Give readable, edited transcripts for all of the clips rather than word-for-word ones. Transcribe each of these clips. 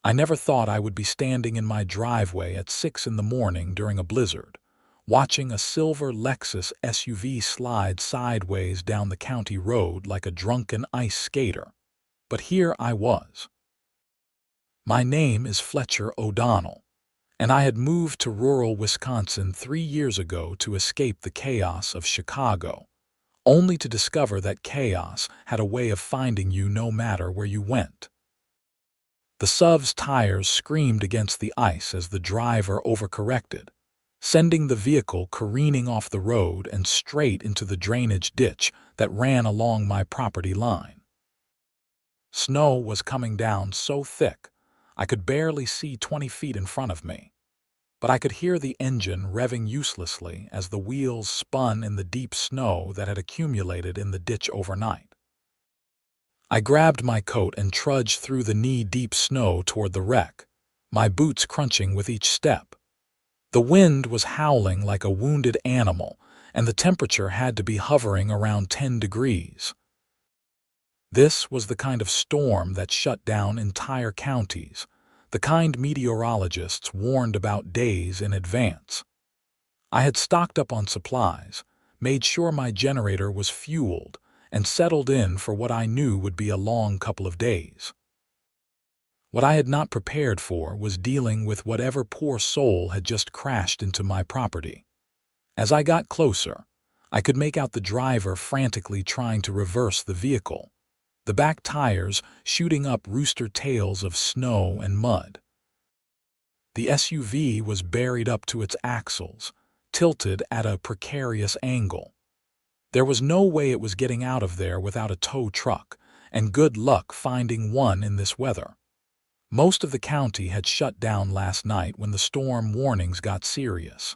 I never thought I would be standing in my driveway at 6 in the morning during a blizzard, watching a silver Lexus SUV slide sideways down the county road like a drunken ice skater. But here I was. My name is Fletcher O'Donnell, and I had moved to rural Wisconsin 3 years ago to escape the chaos of Chicago, only to discover that chaos had a way of finding you no matter where you went. The SUV's tires screamed against the ice as the driver overcorrected, sending the vehicle careening off the road and straight into the drainage ditch that ran along my property line. Snow was coming down so thick I could barely see 20 feet in front of me, but I could hear the engine revving uselessly as the wheels spun in the deep snow that had accumulated in the ditch overnight. I grabbed my coat and trudged through the knee-deep snow toward the wreck, my boots crunching with each step. The wind was howling like a wounded animal, and the temperature had to be hovering around 10 degrees. This was the kind of storm that shut down entire counties, the kind meteorologists warned about days in advance. I had stocked up on supplies, made sure my generator was fueled, and settled in for what I knew would be a long couple of days. What I had not prepared for was dealing with whatever poor soul had just crashed into my property. As I got closer, I could make out the driver frantically trying to reverse the vehicle, the back tires shooting up rooster tails of snow and mud. The SUV was buried up to its axles, tilted at a precarious angle. There was no way it was getting out of there without a tow truck, and good luck finding one in this weather. Most of the county had shut down last night when the storm warnings got serious.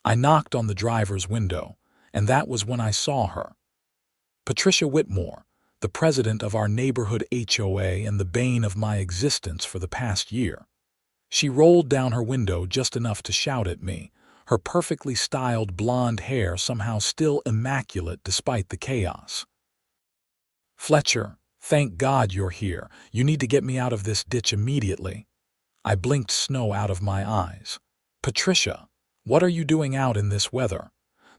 I knocked on the driver's window, and that was when I saw her. Patricia Whitmore, the president of our neighborhood HOA and the bane of my existence for the past year. She rolled down her window just enough to shout at me, her perfectly styled blonde hair somehow still immaculate despite the chaos. "Fletcher, thank God you're here. You need to get me out of this ditch immediately." I blinked snow out of my eyes. "Patricia, what are you doing out in this weather?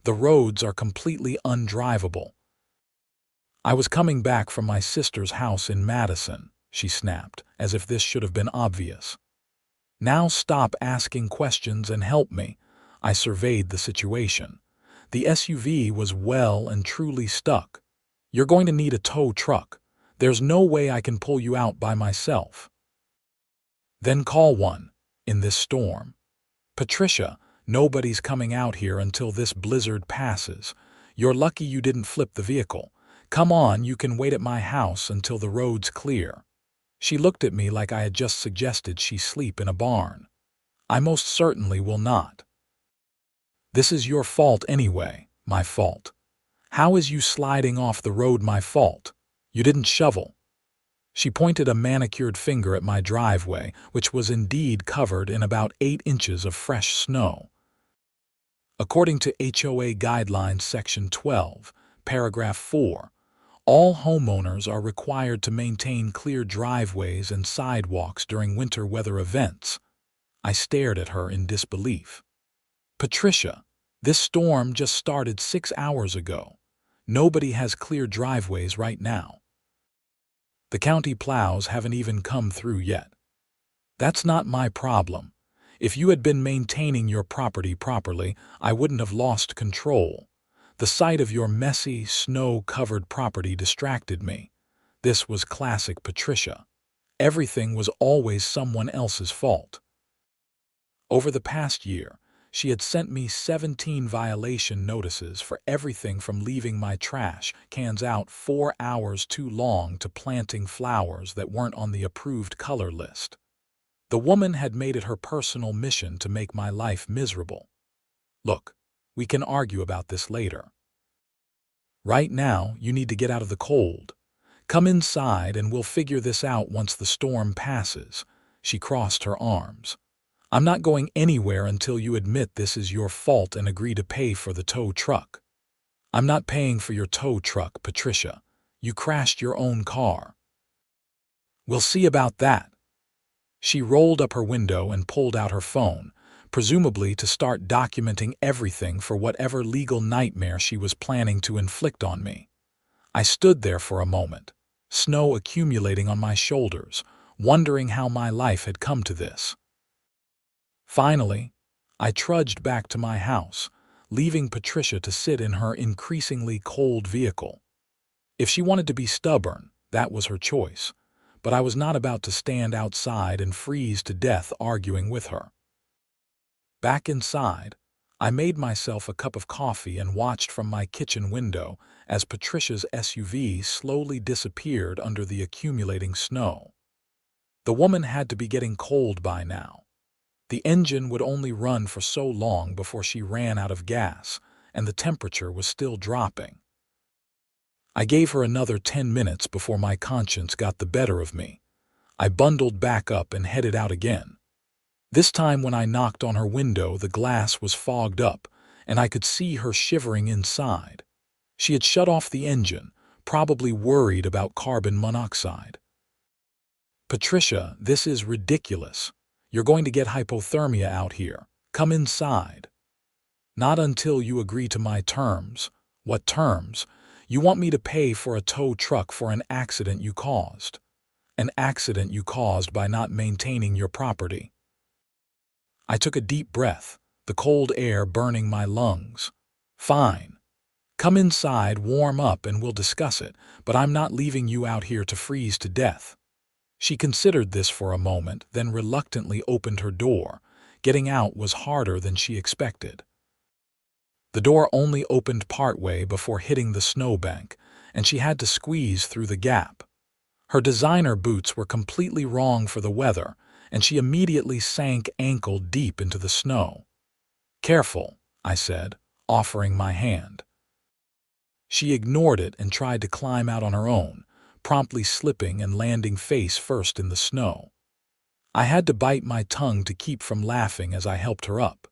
The roads are completely undrivable." "I was coming back from my sister's house in Madison," she snapped, as if this should have been obvious. "Now stop asking questions and help me." I surveyed the situation. The SUV was well and truly stuck. "You're going to need a tow truck. There's no way I can pull you out by myself." "Then call one, in this storm." "Patricia, nobody's coming out here until this blizzard passes. You're lucky you didn't flip the vehicle. Come on, you can wait at my house until the road's clear." She looked at me like I had just suggested she sleep in a barn. "I most certainly will not." "This is your fault anyway." "My fault? How is you sliding off the road my fault? You didn't shovel." She pointed a manicured finger at my driveway, which was indeed covered in about 8 inches of fresh snow. According to HOA Guidelines Section 12, Paragraph 4, all homeowners are required to maintain clear driveways and sidewalks during winter weather events. I stared at her in disbelief. "Patricia, this storm just started 6 hours ago. Nobody has clear driveways right now. The county plows haven't even come through yet." "That's not my problem. If you had been maintaining your property properly, I wouldn't have lost control. The sight of your messy, snow-covered property distracted me." This was classic Patricia. Everything was always someone else's fault. Over the past year, she had sent me 17 violation notices for everything from leaving my trash cans out 4 hours too long to planting flowers that weren't on the approved color list. The woman had made it her personal mission to make my life miserable. "Look, we can argue about this later. Right now, you need to get out of the cold. Come inside and we'll figure this out once the storm passes." She crossed her arms. "I'm not going anywhere until you admit this is your fault and agree to pay for the tow truck." "I'm not paying for your tow truck, Patricia. You crashed your own car." "We'll see about that." She rolled up her window and pulled out her phone, presumably to start documenting everything for whatever legal nightmare she was planning to inflict on me. I stood there for a moment, snow accumulating on my shoulders, wondering how my life had come to this. Finally, I trudged back to my house, leaving Patricia to sit in her increasingly cold vehicle. If she wanted to be stubborn, that was her choice, but I was not about to stand outside and freeze to death arguing with her. Back inside, I made myself a cup of coffee and watched from my kitchen window as Patricia's SUV slowly disappeared under the accumulating snow. The woman had to be getting cold by now. The engine would only run for so long before she ran out of gas, and the temperature was still dropping. I gave her another 10 minutes before my conscience got the better of me. I bundled back up and headed out again. This time when I knocked on her window, the glass was fogged up, and I could see her shivering inside. She had shut off the engine, probably worried about carbon monoxide. "Patricia, this is ridiculous. You're going to get hypothermia out here. Come inside." "Not until you agree to my terms." "What terms?" "You want me to pay for a tow truck for an accident you caused." "An accident you caused by not maintaining your property." I took a deep breath, the cold air burning my lungs. "Fine. Come inside, warm up, and we'll discuss it, but I'm not leaving you out here to freeze to death." She considered this for a moment, then reluctantly opened her door. Getting out was harder than she expected. The door only opened partway before hitting the snowbank, and she had to squeeze through the gap. Her designer boots were completely wrong for the weather, and she immediately sank ankle-deep into the snow. "Careful," I said, offering my hand. She ignored it and tried to climb out on her own, promptly slipping and landing face first in the snow. I had to bite my tongue to keep from laughing as I helped her up.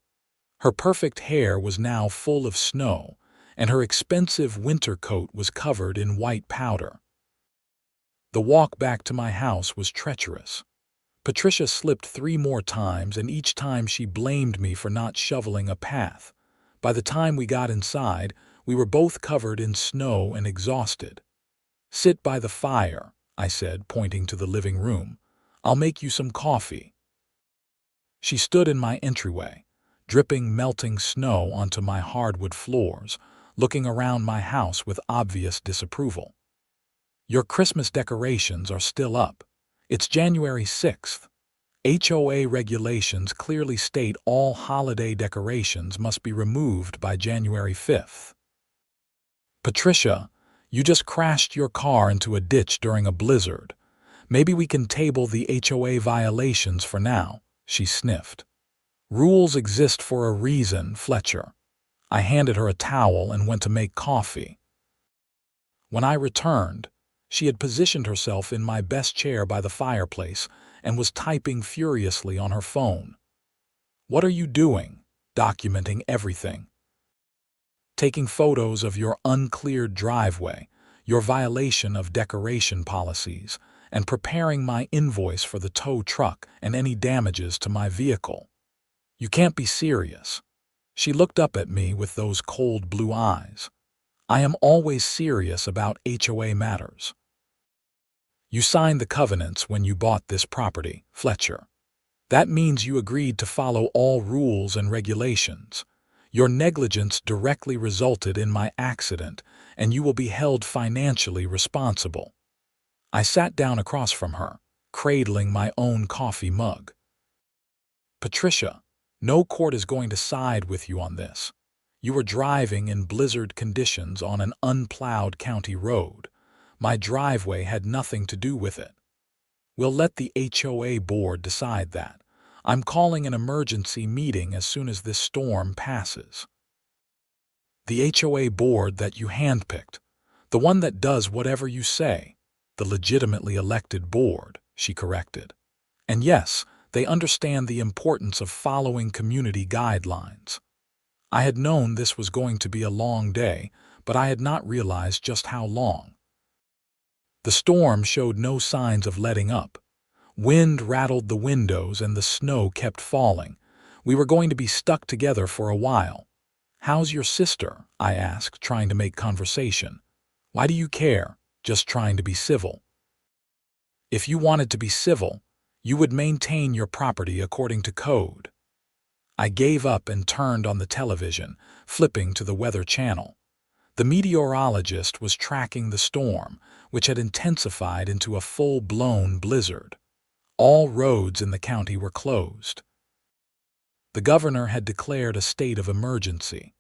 Her perfect hair was now full of snow, and her expensive winter coat was covered in white powder. The walk back to my house was treacherous. Patricia slipped 3 more times, and each time she blamed me for not shoveling a path. By the time we got inside, we were both covered in snow and exhausted. "Sit by the fire," I said, pointing to the living room. "I'll make you some coffee." She stood in my entryway, dripping melting snow onto my hardwood floors, looking around my house with obvious disapproval. "Your Christmas decorations are still up. It's January 6th. HOA regulations clearly state all holiday decorations must be removed by January 5th. "Patricia, you just crashed your car into a ditch during a blizzard. Maybe we can table the HOA violations for now," she sniffed. "Rules exist for a reason, Fletcher." I handed her a towel and went to make coffee. When I returned, she had positioned herself in my best chair by the fireplace and was typing furiously on her phone. "What are you doing?" "Documenting everything. Taking photos of your uncleared driveway, your violation of decoration policies, and preparing my invoice for the tow truck and any damages to my vehicle." "You can't be serious." She looked up at me with those cold blue eyes. "I am always serious about HOA matters." "You signed the covenants when you bought this property, Fletcher. That means you agreed to follow all rules and regulations. Your negligence directly resulted in my accident, and you will be held financially responsible." I sat down across from her, cradling my own coffee mug. "Patricia, no court is going to side with you on this. You were driving in blizzard conditions on an unplowed county road. My driveway had nothing to do with it. We'll let the HOA board decide that. I'm calling an emergency meeting as soon as this storm passes." "The HOA board that you handpicked, the one that does whatever you say." "The legitimately elected board," she corrected. "And yes, they understand the importance of following community guidelines." I had known this was going to be a long day, but I had not realized just how long. The storm showed no signs of letting up. Wind rattled the windows and the snow kept falling. We were going to be stuck together for a while. "How's your sister?" I asked, trying to make conversation. "Why do you care?" "Just trying to be civil." "If you wanted to be civil, you would maintain your property according to code." I gave up and turned on the television, flipping to the weather channel. The meteorologist was tracking the storm, which had intensified into a full-blown blizzard. All roads in the county were closed. The governor had declared a state of emergency.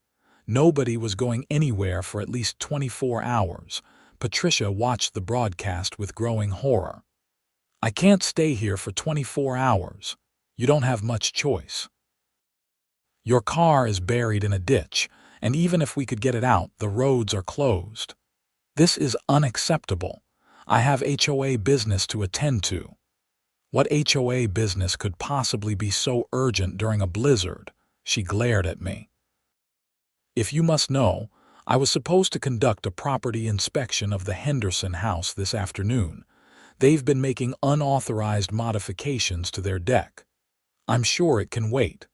Nobody was going anywhere for at least 24 hours. Patricia watched the broadcast with growing horror. "I can't stay here for 24 hours. You don't have much choice. Your car is buried in a ditch, and even if we could get it out, the roads are closed. This is unacceptable. I have HOA business to attend to." What HOA business could possibly be so urgent during a blizzard? She glared at me. "If you must know, I was supposed to conduct a property inspection of the Henderson house this afternoon. They've been making unauthorized modifications to their deck. I'm sure it can wait."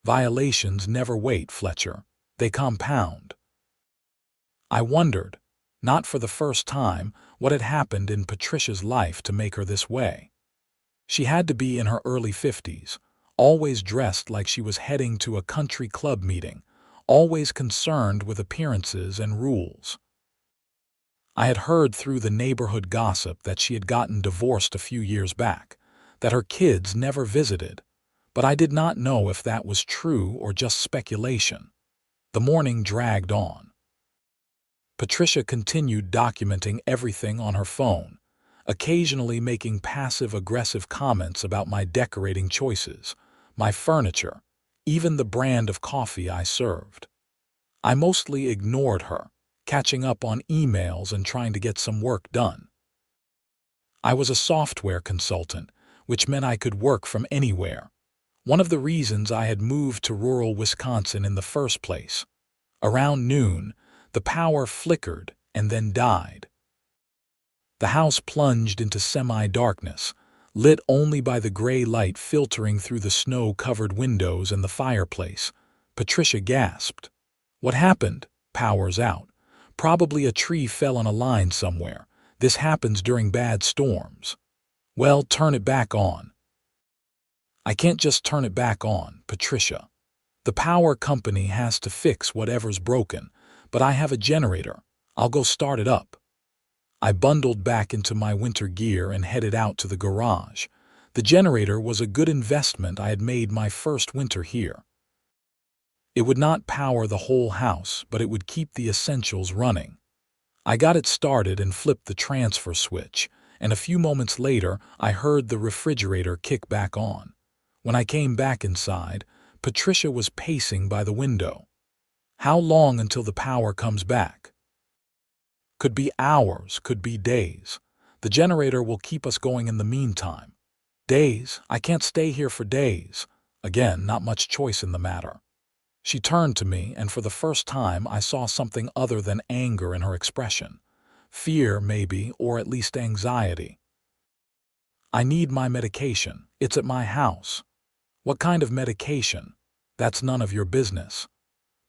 "Violations never wait, Fletcher. They compound." I wondered, not for the first time, what had happened in Patricia's life to make her this way. She had to be in her early 50s, always dressed like she was heading to a country club meeting, always concerned with appearances and rules. I had heard through the neighborhood gossip that she had gotten divorced a few years back, that her kids never visited, but I did not know if that was true or just speculation. The morning dragged on. Patricia continued documenting everything on her phone, occasionally making passive-aggressive comments about my decorating choices, my furniture, even the brand of coffee I served. I mostly ignored her, catching up on emails and trying to get some work done. I was a software consultant, which meant I could work from anywhere. One of the reasons I had moved to rural Wisconsin in the first place. Around noon, the power flickered and then died. The house plunged into semi-darkness, lit only by the gray light filtering through the snow-covered windows and the fireplace. Patricia gasped. "What happened?" "Power's out. Probably a tree fell on a line somewhere. This happens during bad storms." "Well, turn it back on." "I can't just turn it back on, Patricia. The power company has to fix whatever's broken, but I have a generator. I'll go start it up." I bundled back into my winter gear and headed out to the garage. The generator was a good investment. I had made my first winter here. It would not power the whole house, but it would keep the essentials running. I got it started and flipped the transfer switch, and a few moments later I heard the refrigerator kick back on. When I came back inside, Patricia was pacing by the window. "How long until the power comes back?" "Could be hours, could be days. The generator will keep us going in the meantime." "Days? I can't stay here for days." Again, not much choice in the matter. She turned to me, and for the first time I saw something other than anger in her expression. Fear, maybe, or at least anxiety. "I need my medication. It's at my house." "What kind of medication?" "That's none of your business."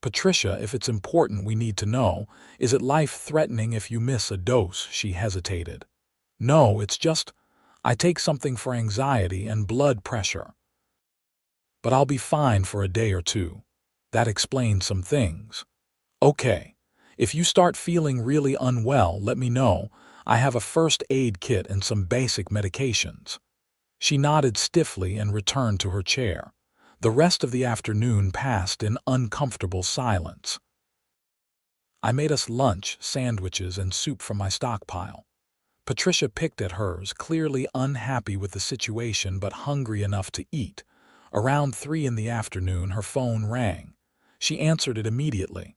"Patricia, if it's important, we need to know. Is it life-threatening if you miss a dose?" She hesitated. "No, it's just, I take something for anxiety and blood pressure. But I'll be fine for a day or two." That explained some things. "Okay. If you start feeling really unwell, let me know. I have a first aid kit and some basic medications." She nodded stiffly and returned to her chair. The rest of the afternoon passed in uncomfortable silence. I made us lunch, sandwiches, and soup from my stockpile. Patricia picked at hers, clearly unhappy with the situation but hungry enough to eat. Around 3 in the afternoon, her phone rang. She answered it immediately.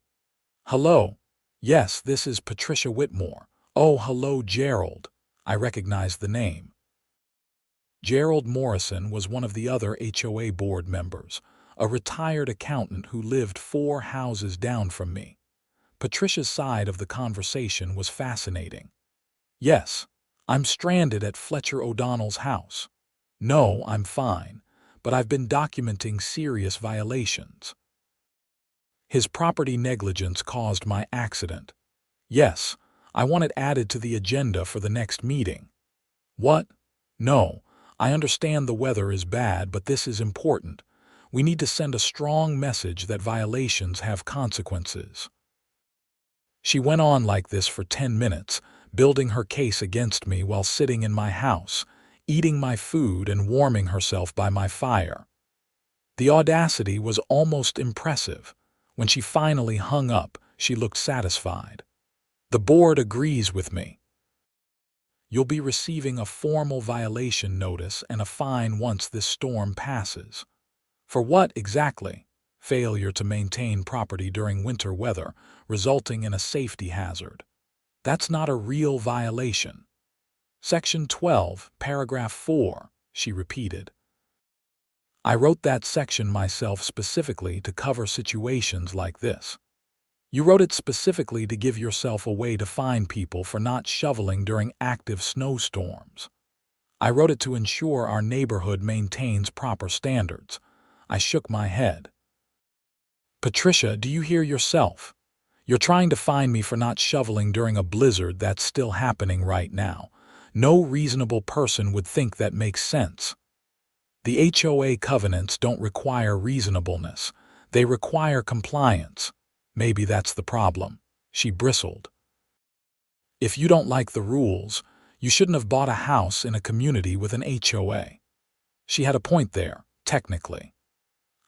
"Hello? Yes, this is Patricia Whitmore." "Oh, hello, Gerald." I recognized the name. Gerald Morrison was one of the other HOA board members, a retired accountant who lived 4 houses down from me. Patricia's side of the conversation was fascinating. "Yes, I'm stranded at Fletcher O'Donnell's house." No, I'm fine, but I've been documenting serious violations. His property negligence caused my accident. Yes, I want it added to the agenda for the next meeting. What? No, I understand the weather is bad, but this is important. We need to send a strong message that violations have consequences. She went on like this for 10 minutes, building her case against me while sitting in my house, eating my food and warming herself by my fire. The audacity was almost impressive. When she finally hung up, she looked satisfied. The board agrees with me. You'll be receiving a formal violation notice and a fine once this storm passes. For what exactly? Failure to maintain property during winter weather, resulting in a safety hazard. That's not a real violation. Section 12, paragraph 4, she repeated. I wrote that section myself specifically to cover situations like this. You wrote it specifically to give yourself a way to fine people for not shoveling during active snowstorms. I wrote it to ensure our neighborhood maintains proper standards. I shook my head. Patricia, do you hear yourself? You're trying to fine me for not shoveling during a blizzard that's still happening right now. No reasonable person would think that makes sense. The HOA covenants don't require reasonableness. They require compliance. Maybe that's the problem. She bristled. If you don't like the rules, you shouldn't have bought a house in a community with an HOA. She had a point there, technically.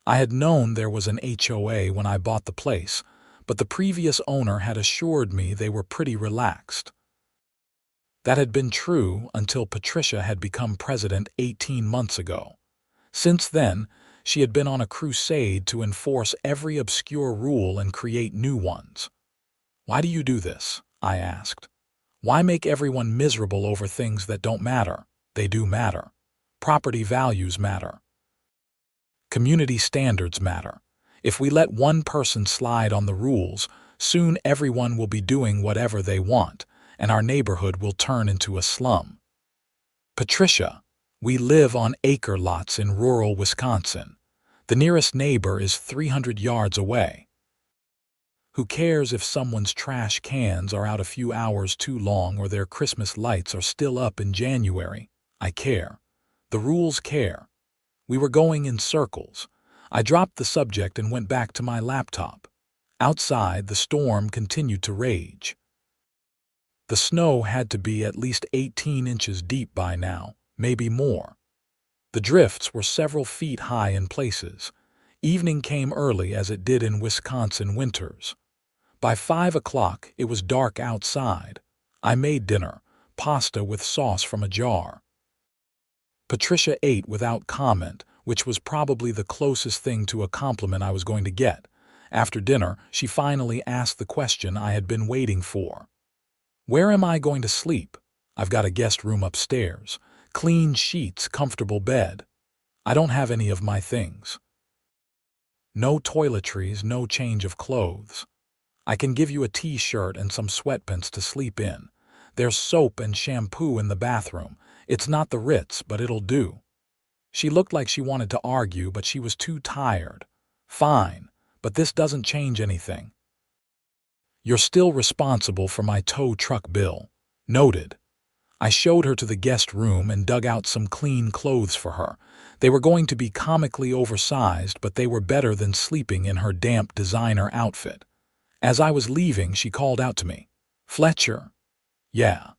I had known there was an HOA when I bought the place, but the previous owner had assured me they were pretty relaxed. That had been true until Patricia had become president 18 months ago. Since then, she had been on a crusade to enforce every obscure rule and create new ones. Why do you do this? I asked. Why make everyone miserable over things that don't matter? They do matter. Property values matter. Community standards matter. If we let one person slide on the rules, soon everyone will be doing whatever they want, and our neighborhood will turn into a slum. Patricia, we live on acre lots in rural Wisconsin. The nearest neighbor is 300 yards away. Who cares if someone's trash cans are out a few hours too long or their Christmas lights are still up in January? I care. The rules care. We were going in circles. I dropped the subject and went back to my laptop. Outside, the storm continued to rage. The snow had to be at least 18 inches deep by now, maybe more. The drifts were several feet high in places. Evening came early as it did in Wisconsin winters. By 5 o'clock, it was dark outside. I made dinner, pasta with sauce from a jar. Patricia ate without comment, which was probably the closest thing to a compliment I was going to get. After dinner, she finally asked the question I had been waiting for. Where am I going to sleep? I've got a guest room upstairs. Clean sheets, comfortable bed. I don't have any of my things. No toiletries, no change of clothes. I can give you a t-shirt and some sweatpants to sleep in. There's soap and shampoo in the bathroom. It's not the Ritz, but it'll do. She looked like she wanted to argue, but she was too tired. Fine, but this doesn't change anything. You're still responsible for my tow truck bill. Noted. I showed her to the guest room and dug out some clean clothes for her. They were going to be comically oversized, but they were better than sleeping in her damp designer outfit. As I was leaving, she called out to me, "Fletcher." "Yeah."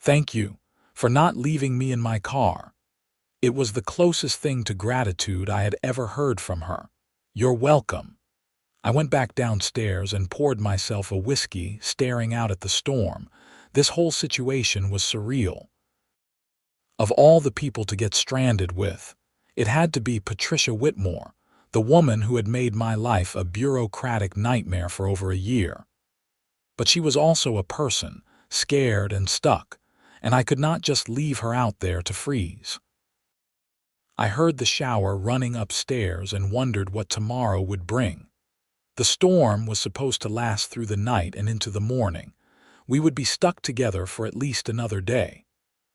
"Thank you for not leaving me in my car." It was the closest thing to gratitude I had ever heard from her. "You're welcome." I went back downstairs and poured myself a whiskey, staring out at the storm. This whole situation was surreal. Of all the people to get stranded with, it had to be Patricia Whitmore, the woman who had made my life a bureaucratic nightmare for over a year. But she was also a person, scared and stuck, and I could not just leave her out there to freeze. I heard the shower running upstairs and wondered what tomorrow would bring. The storm was supposed to last through the night and into the morning. We would be stuck together for at least another day.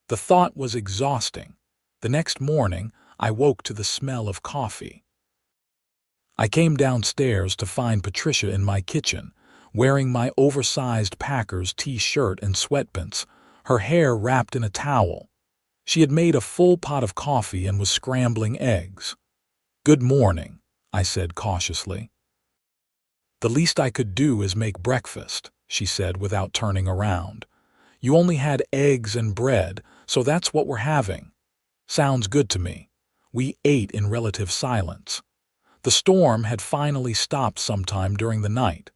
The thought was exhausting. The next morning, I woke to the smell of coffee. I came downstairs to find Patricia in my kitchen, wearing my oversized Packers t-shirt and sweatpants, her hair wrapped in a towel. She had made a full pot of coffee and was scrambling eggs. "Good morning," I said cautiously. "The least I could do is make breakfast," she said without turning around. "You only had eggs and bread, so that's what we're having." "Sounds good to me." We ate in relative silence. The storm had finally stopped sometime during the night.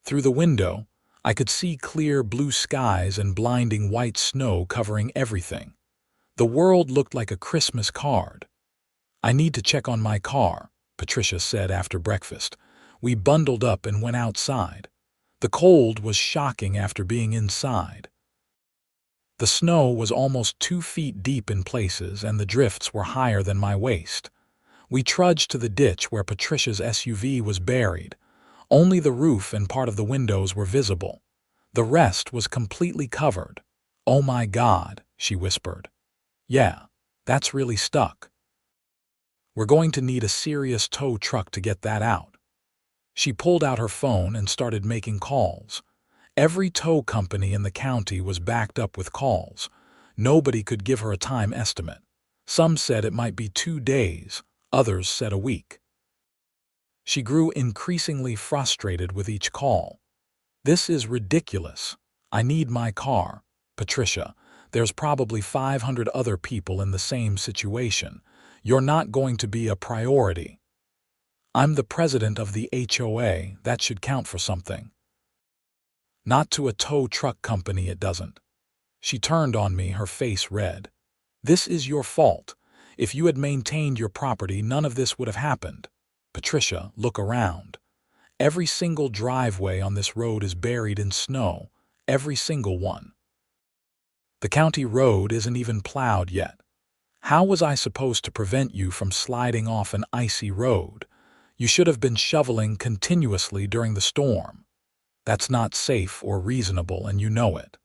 Through the window, I could see clear blue skies and blinding white snow covering everything. The world looked like a Christmas card. "I need to check on my car," Patricia said after breakfast. We bundled up and went outside. The cold was shocking after being inside. The snow was almost 2 feet deep in places, and the drifts were higher than my waist. We trudged to the ditch where Patricia's SUV was buried. Only the roof and part of the windows were visible. The rest was completely covered. "Oh my God," she whispered. "Yeah, that's really stuck. We're going to need a serious tow truck to get that out." She pulled out her phone and started making calls. Every tow company in the county was backed up with calls. Nobody could give her a time estimate. Some said it might be 2 days, others said a week. She grew increasingly frustrated with each call. "This is ridiculous. I need my car. Patricia, there's probably 500 other people in the same situation. You're not going to be a priority." "I'm the president of the HOA. That should count for something." "Not to a tow truck company, it doesn't." She turned on me, her face red. "This is your fault. If you had maintained your property, none of this would have happened. Patricia, look around. Every single driveway on this road is buried in snow. Every single one. The county road isn't even plowed yet. How was I supposed to prevent you from sliding off an icy road? You should have been shoveling continuously during the storm. That's not safe or reasonable, and you know it.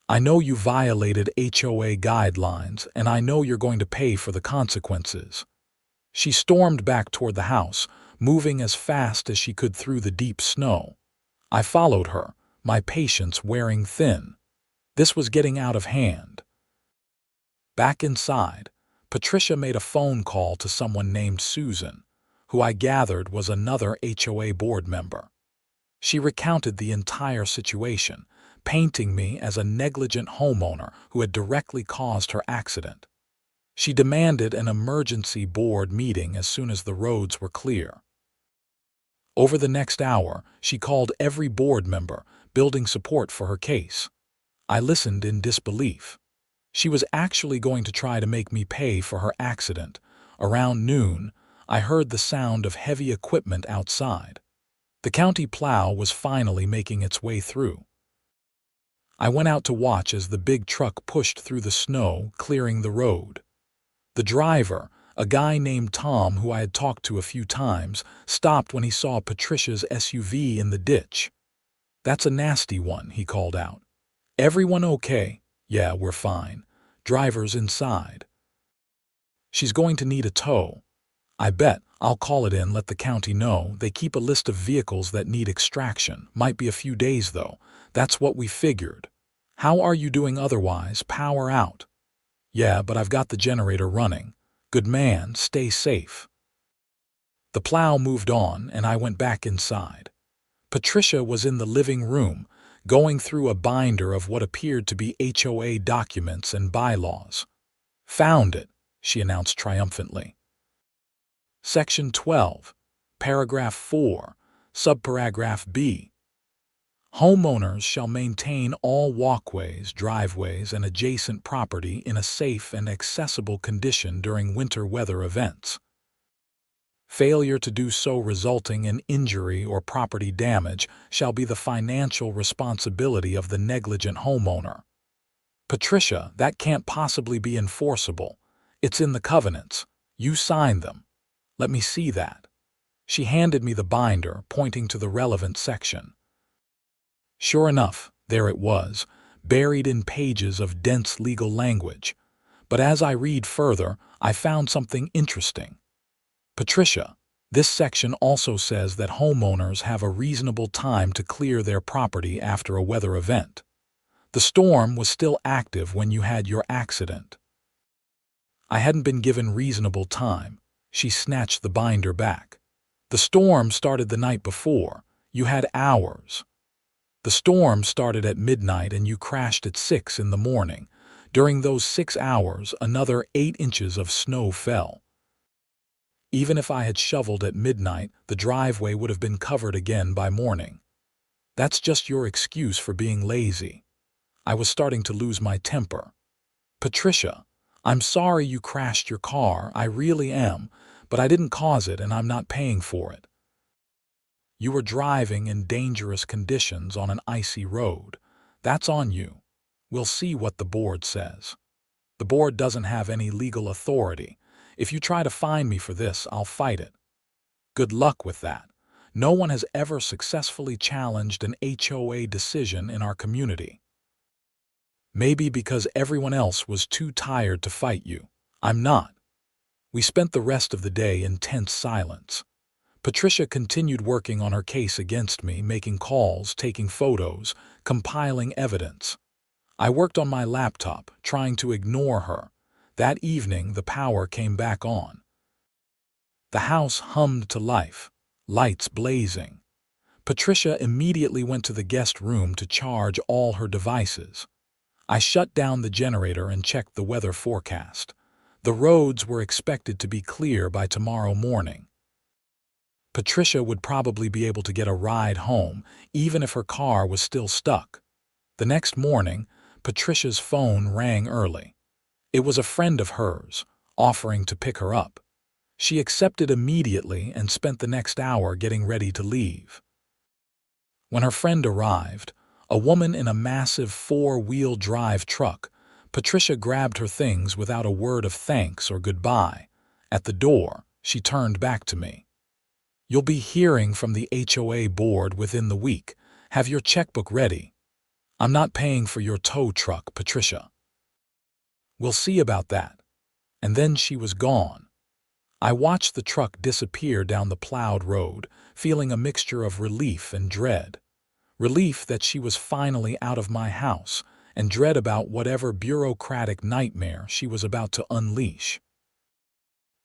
I know you violated HOA guidelines, and I know you're going to pay for the consequences." She stormed back toward the house, moving as fast as she could through the deep snow. I followed her, my patience wearing thin. This was getting out of hand. Back inside, Patricia made a phone call to someone named Susan, who I gathered was another HOA board member. She recounted the entire situation, painting me as a negligent homeowner who had directly caused her accident. She demanded an emergency board meeting as soon as the roads were clear. Over the next hour, she called every board member, building support for her case. I listened in disbelief. She was actually going to try to make me pay for her accident. Around noon, I heard the sound of heavy equipment outside. The county plow was finally making its way through. I went out to watch as the big truck pushed through the snow, clearing the road. The driver, a guy named Tom who I had talked to a few times, stopped when he saw Patricia's SUV in the ditch. "That's a nasty one," he called out. "Everyone okay?" "Yeah, we're fine. Driver's inside." "She's going to need a tow." "I bet. I'll call it in, let the county know. They keep a list of vehicles that need extraction. Might be a few days, though. That's what we figured." "How are you doing otherwise? Power out?" "Yeah, but I've got the generator running." "Good man, stay safe." The plow moved on, and I went back inside. Patricia was in the living room, going through a binder of what appeared to be HOA documents and bylaws. "Found it," she announced triumphantly. Section 12, Paragraph 4, Subparagraph B. Homeowners shall maintain all walkways, driveways, and adjacent property in a safe and accessible condition during winter weather events. Failure to do so resulting in injury or property damage shall be the financial responsibility of the negligent homeowner. "Patricia, that can't possibly be enforceable. It's in the covenants. You signed them." "Let me see that." She handed me the binder, pointing to the relevant section. Sure enough, there it was, buried in pages of dense legal language. But as I read further, I found something interesting. Patricia, this section also says that homeowners have a reasonable time to clear their property after a weather event. The storm was still active when you had your accident. I hadn't been given reasonable time. She snatched the binder back. The storm started the night before. You had hours. The storm started at midnight and you crashed at 6 in the morning. During those 6 hours, another 8 inches of snow fell. Even if I had shoveled at midnight, the driveway would have been covered again by morning. That's just your excuse for being lazy. I was starting to lose my temper. Patricia, I'm sorry you crashed your car, I really am, but I didn't cause it and I'm not paying for it. You were driving in dangerous conditions on an icy road. That's on you. We'll see what the board says. The board doesn't have any legal authority. If you try to fine me for this, I'll fight it. Good luck with that. No one has ever successfully challenged an HOA decision in our community. Maybe because everyone else was too tired to fight you. I'm not. We spent the rest of the day in tense silence. Patricia continued working on her case against me, making calls, taking photos, compiling evidence. I worked on my laptop, trying to ignore her. That evening, the power came back on. The house hummed to life, lights blazing. Patricia immediately went to the guest room to charge all her devices. I shut down the generator and checked the weather forecast. The roads were expected to be clear by tomorrow morning. Patricia would probably be able to get a ride home, even if her car was still stuck. The next morning, Patricia's phone rang early. It was a friend of hers, offering to pick her up. She accepted immediately and spent the next hour getting ready to leave. When her friend arrived, a woman in a massive 4-wheel drive truck, Patricia grabbed her things without a word of thanks or goodbye. At the door, she turned back to me. You'll be hearing from the HOA board within the week. Have your checkbook ready. I'm not paying for your tow truck, Patricia. We'll see about that. And then she was gone. I watched the truck disappear down the plowed road, feeling a mixture of relief and dread. Relief that she was finally out of my house, and dread about whatever bureaucratic nightmare she was about to unleash.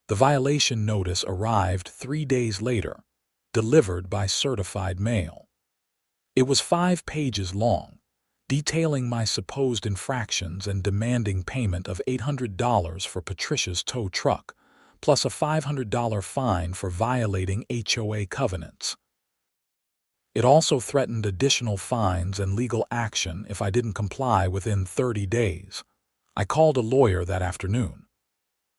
The violation notice arrived 3 days later, delivered by certified mail. It was 5 pages long, detailing my supposed infractions and demanding payment of $800 for Patricia's tow truck, plus a $500 fine for violating HOA covenants. It also threatened additional fines and legal action if I didn't comply within 30 days. I called a lawyer that afternoon.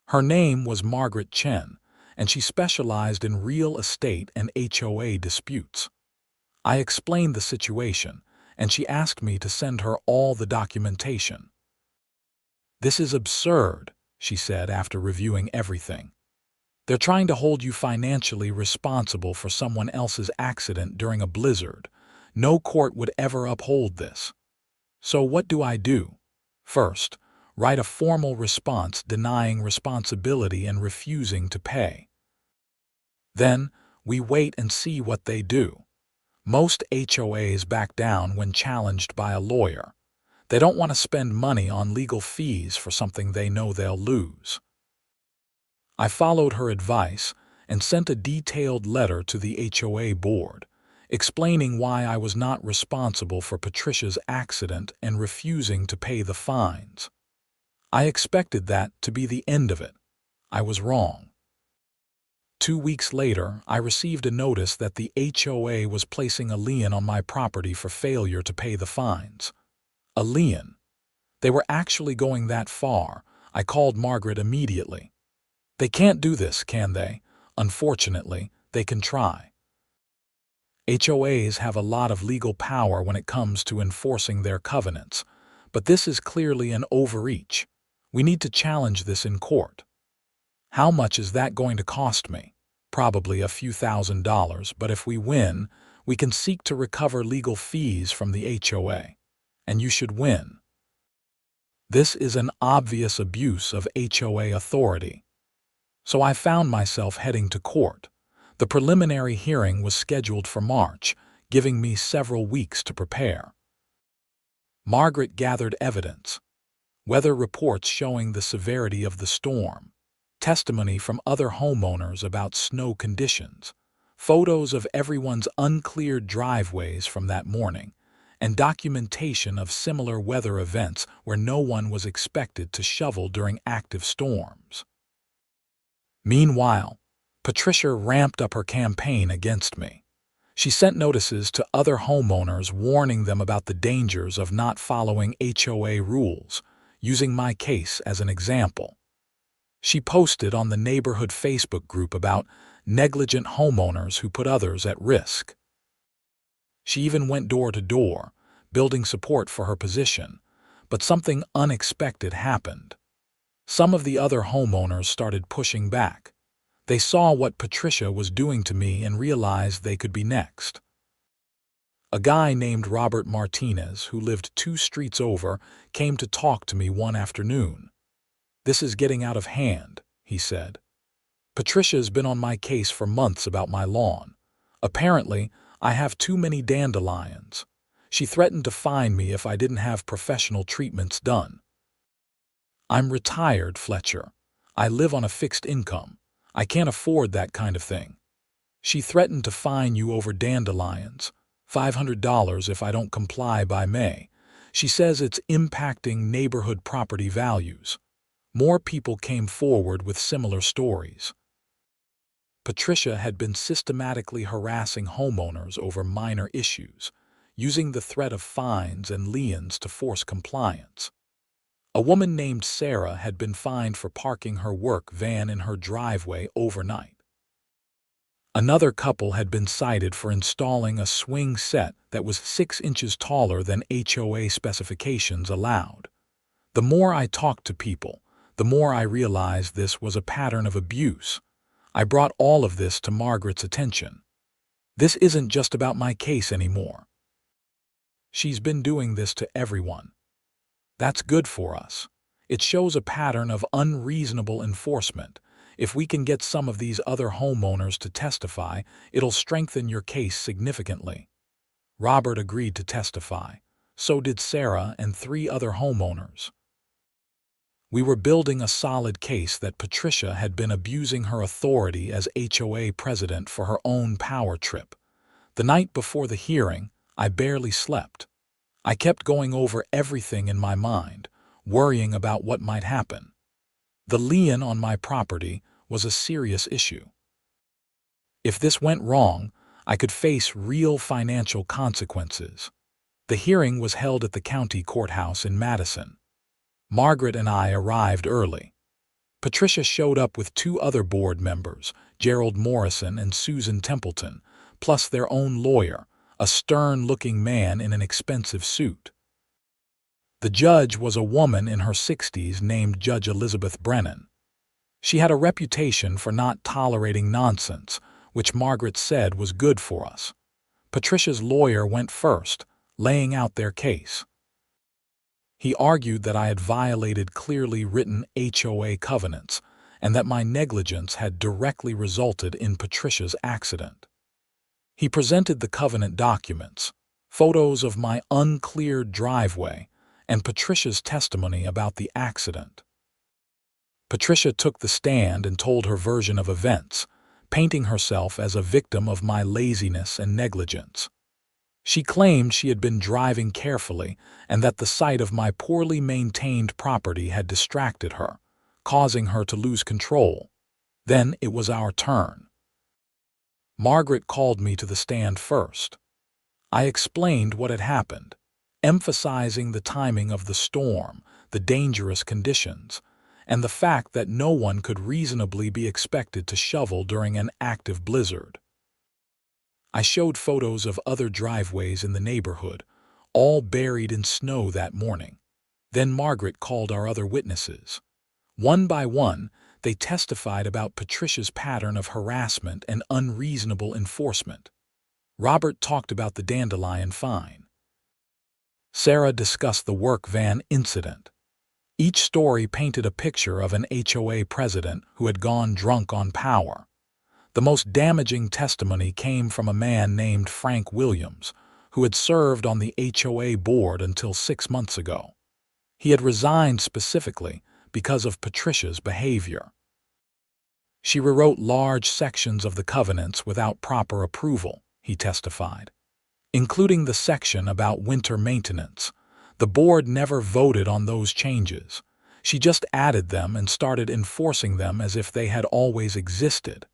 Her name was Margaret Chen, and she specialized in real estate and HOA disputes. I explained the situation, and she asked me to send her all the documentation. "This is absurd," she said after reviewing everything. "They're trying to hold you financially responsible for someone else's accident during a blizzard. No court would ever uphold this. So what do I do? First, write a formal response denying responsibility and refusing to pay. Then, we wait and see what they do. Most HOAs back down when challenged by a lawyer. They don't want to spend money on legal fees for something they know they'll lose." I followed her advice and sent a detailed letter to the HOA board, explaining why I was not responsible for Patricia's accident and refusing to pay the fines. I expected that to be the end of it. I was wrong. 2 weeks later, I received a notice that the HOA was placing a lien on my property for failure to pay the fines. A lien. They were actually going that far. I called Margaret immediately. "They can't do this, can they?" "Unfortunately, they can try." HOAs have a lot of legal power when it comes to enforcing their covenants, but this is clearly an overreach. We need to challenge this in court. How much is that going to cost me? Probably a few $1,000s, but if we win, we can seek to recover legal fees from the HOA. And you should win. This is an obvious abuse of HOA authority. So I found myself heading to court. The preliminary hearing was scheduled for March, giving me several weeks to prepare. Margaret gathered evidence: weather reports showing the severity of the storm, testimony from other homeowners about snow conditions, photos of everyone's uncleared driveways from that morning, and documentation of similar weather events where no one was expected to shovel during active storms. Meanwhile, Patricia ramped up her campaign against me. She sent notices to other homeowners warning them about the dangers of not following HOA rules, using my case as an example. She posted on the neighborhood Facebook group about negligent homeowners who put others at risk. She even went door to door, building support for her position, but something unexpected happened. Some of the other homeowners started pushing back. They saw what Patricia was doing to me and realized they could be next. A guy named Robert Martinez, who lived 2 streets over, came to talk to me one afternoon. "This is getting out of hand," he said. "Patricia's been on my case for months about my lawn. Apparently, I have too many dandelions. She threatened to fine me if I didn't have professional treatments done." "I'm retired, Fletcher. I live on a fixed income. I can't afford that kind of thing. She threatened to fine you over dandelions, $500 if I don't comply by May. She says it's impacting neighborhood property values." More people came forward with similar stories. Patricia had been systematically harassing homeowners over minor issues, using the threat of fines and liens to force compliance. A woman named Sarah had been fined for parking her work van in her driveway overnight. Another couple had been cited for installing a swing set that was 6 inches taller than HOA specifications allowed. The more I talked to people, the more I realized this was a pattern of abuse. I brought all of this to Margaret's attention. "This isn't just about my case anymore. She's been doing this to everyone." That's good for us. It shows a pattern of unreasonable enforcement. If we can get some of these other homeowners to testify, it'll strengthen your case significantly. Robert agreed to testify. So did Sarah and 3 other homeowners. We were building a solid case that Patricia had been abusing her authority as HOA president for her own power trip. The night before the hearing, I barely slept. I kept going over everything in my mind, worrying about what might happen. The lien on my property was a serious issue. If this went wrong, I could face real financial consequences. The hearing was held at the county courthouse in Madison. Margaret and I arrived early. Patricia showed up with 2 other board members, Gerald Morrison and Susan Templeton, plus their own lawyer, a stern-looking man in an expensive suit. The judge was a woman in her 60s named Judge Elizabeth Brennan. She had a reputation for not tolerating nonsense, which Margaret said was good for us. Patricia's lawyer went first, laying out their case. He argued that I had violated clearly written HOA covenants and that my negligence had directly resulted in Patricia's accident. He presented the covenant documents, photos of my uncleared driveway, and Patricia's testimony about the accident. Patricia took the stand and told her version of events, painting herself as a victim of my laziness and negligence. She claimed she had been driving carefully and that the sight of my poorly maintained property had distracted her, causing her to lose control. Then it was our turn. Margaret called me to the stand first. I explained what had happened, emphasizing the timing of the storm, the dangerous conditions, and the fact that no one could reasonably be expected to shovel during an active blizzard. I showed photos of other driveways in the neighborhood, all buried in snow that morning. Then Margaret called our other witnesses. One by one, they testified about Patricia's pattern of harassment and unreasonable enforcement. Robert talked about the dandelion fine. Sarah discussed the work van incident. Each story painted a picture of an HOA president who had gone drunk on power. The most damaging testimony came from a man named Frank Williams, who had served on the HOA board until 6 months ago. He had resigned specifically because of Patricia's behavior. She rewrote large sections of the covenants without proper approval, he testified, including the section about winter maintenance. The board never voted on those changes. She just added them and started enforcing them as if they had always existed.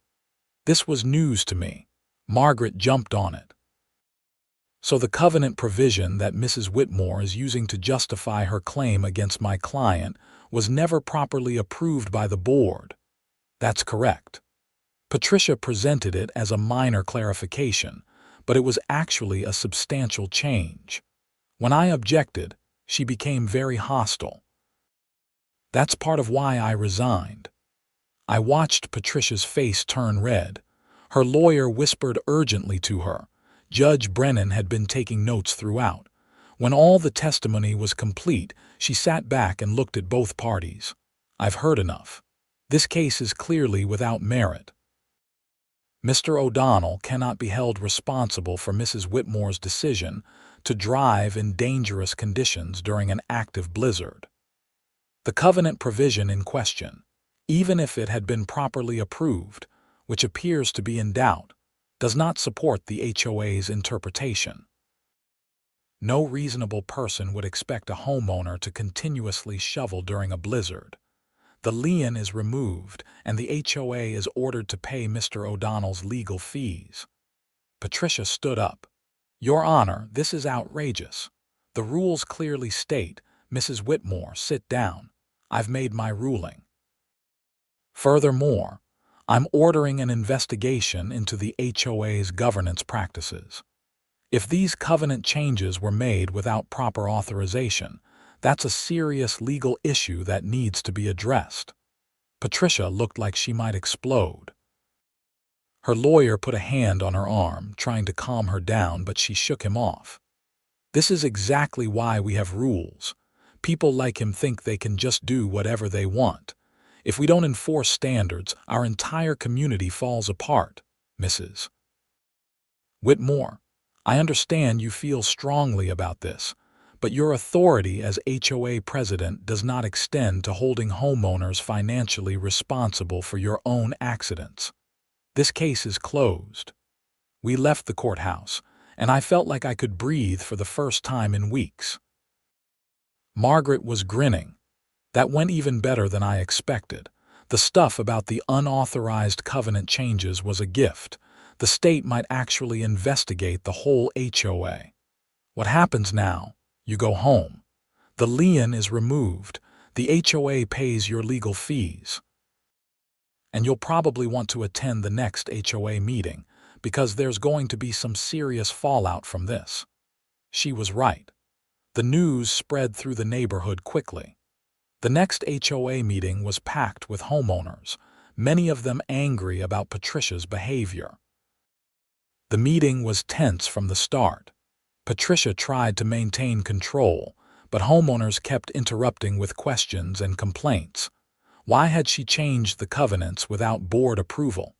This was news to me. Margaret jumped on it. So the covenant provision that Mrs. Whitmore is using to justify her claim against my client was never properly approved by the board. That's correct. Patricia presented it as a minor clarification, but it was actually a substantial change. When I objected, she became very hostile. That's part of why I resigned. I watched Patricia's face turn red. Her lawyer whispered urgently to her. Judge Brennan had been taking notes throughout. When all the testimony was complete, she sat back and looked at both parties. I've heard enough. This case is clearly without merit. Mr. O'Donnell cannot be held responsible for Mrs. Whitmore's decision to drive in dangerous conditions during an active blizzard. The covenant provision in question, even if it had been properly approved, which appears to be in doubt, does not support the HOA's interpretation. No reasonable person would expect a homeowner to continuously shovel during a blizzard. The lien is removed, and the HOA is ordered to pay Mr. O'Donnell's legal fees. Patricia stood up. Your Honor, this is outrageous. The rules clearly state, Mrs. Whitmore, sit down. I've made my ruling. Furthermore, I'm ordering an investigation into the HOA's governance practices. If these covenant changes were made without proper authorization, that's a serious legal issue that needs to be addressed. Patricia looked like she might explode. Her lawyer put a hand on her arm, trying to calm her down, but she shook him off. This is exactly why we have rules. People like him think they can just do whatever they want. If we don't enforce standards, our entire community falls apart, Mrs. Whitmore. I understand you feel strongly about this, but your authority as HOA president does not extend to holding homeowners financially responsible for your own accidents. This case is closed. We left the courthouse, and I felt like I could breathe for the first time in weeks. Margaret was grinning. That went even better than I expected. The stuff about the unauthorized covenant changes was a gift. The state might actually investigate the whole HOA. What happens now? You go home. The lien is removed. The HOA pays your legal fees. And you'll probably want to attend the next HOA meeting, because there's going to be some serious fallout from this. She was right. The news spread through the neighborhood quickly. The next HOA meeting was packed with homeowners, many of them angry about Patricia's behavior. The meeting was tense from the start. Patricia tried to maintain control, but homeowners kept interrupting with questions and complaints. Why had she changed the covenants without board approval?